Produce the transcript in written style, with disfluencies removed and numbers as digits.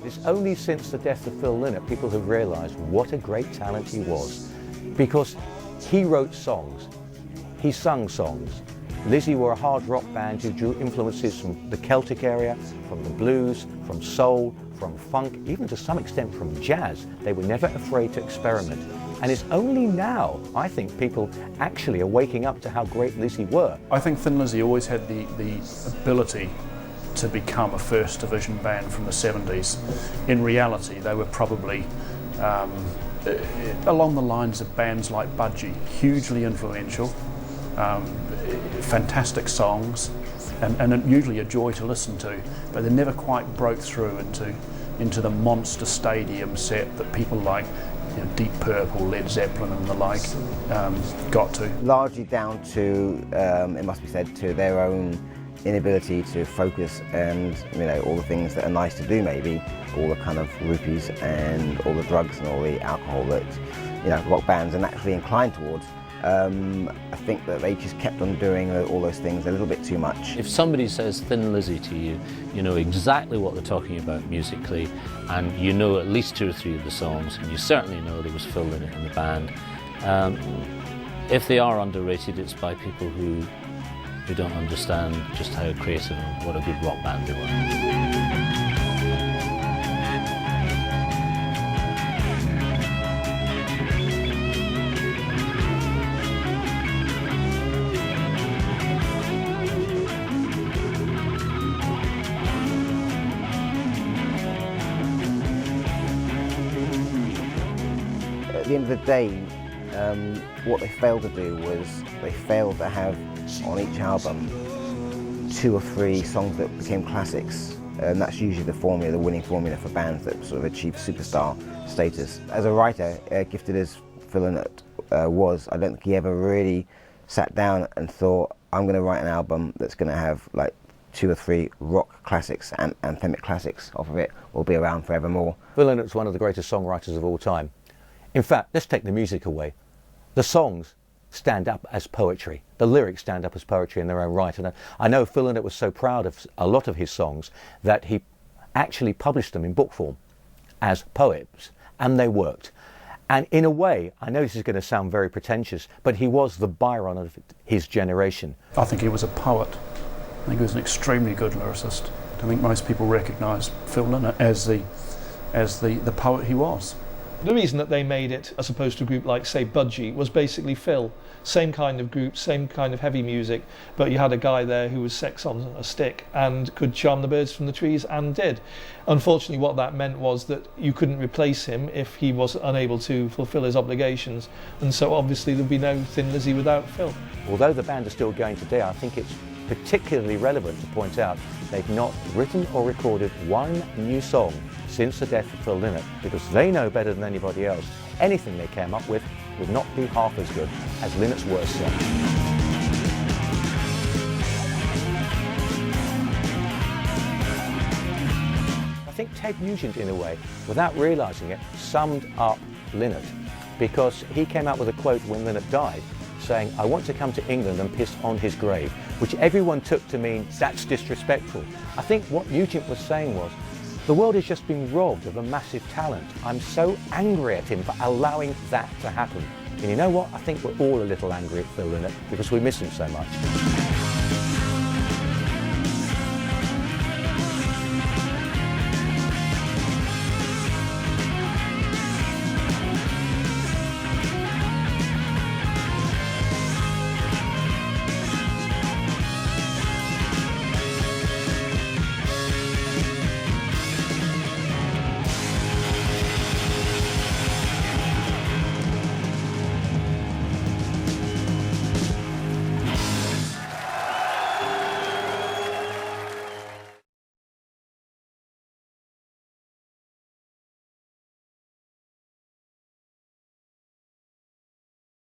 It's only since the death of Phil Lynott people have realised what a great talent he was, because he wrote songs, he sung songs. Lizzy were a hard rock band who drew influences from the Celtic area, from the blues, from soul, from funk, even to some extent from jazz. They were never afraid to experiment. And it's only now, I think, people actually are waking up to how great Lizzy were. I think Thin Lizzy always had the ability to become a first division band from the 70s. In reality, they were probably along the lines of bands like Budgie, hugely influential, fantastic songs, and usually a joy to listen to, but they never quite broke through into the monster stadium set that people like Deep Purple, Led Zeppelin and the like got to. Largely down to, it must be said, to their own inability to focus and all the things that are nice to do, maybe all the kind of rupees and all the drugs and all the alcohol that rock bands are naturally inclined towards. I think that they just kept on doing all those things a little bit too much. If somebody says Thin Lizzy to you, you know exactly what they're talking about musically, and you know at least 2 or 3 of the songs, and you certainly know there was Phil Lynott in the band. If they are underrated, it's by people who don't understand just how creative and what a good rock band they were. At the end of the day, what they failed to do was they failed to have on each album 2 or 3 songs that became classics, and that's usually the winning formula for bands that sort of achieve superstar status. As a writer, gifted as Phil Lynott was, I don't think he ever really sat down and thought, I'm going to write an album that's going to have like 2 or 3 rock classics and anthemic classics off of it, will be around forevermore. Phil Lynnott's one of the greatest songwriters of all time. In fact, let's take the music away. The songs stand up as poetry. The lyrics stand up as poetry in their own right. And I know Phil Lynott was so proud of a lot of his songs that he actually published them in book form as poems, and they worked. And in a way, I know this is going to sound very pretentious, but he was the Byron of his generation. I think he was a poet. I think he was an extremely good lyricist. I think most people recognise Phil Lynott as the poet he was. The reason that they made it, as opposed to a group like, say, Budgie, was basically Phil. Same kind of group, same kind of heavy music, but you had a guy there who was sex on a stick and could charm the birds from the trees, and did. Unfortunately, what that meant was that you couldn't replace him if he was unable to fulfil his obligations, and so obviously there'd be no Thin Lizzy without Phil. Although the band are still going today, I think it's particularly relevant to point out they've not written or recorded one new song since the death of Phil Lynott, because they know better than anybody else. Anything they came up with would not be half as good as Lynnott's worst song. I think Ted Nugent, in a way, without realising it, summed up Lynott, because he came out with a quote when Lynott died, saying, "I want to come to England and piss on his grave," which everyone took to mean that's disrespectful. I think what Nugent was saying was, the world has just been robbed of a massive talent. I'm so angry at him for allowing that to happen. And you know what? I think we're all a little angry at Phil Lynott because we miss him so much.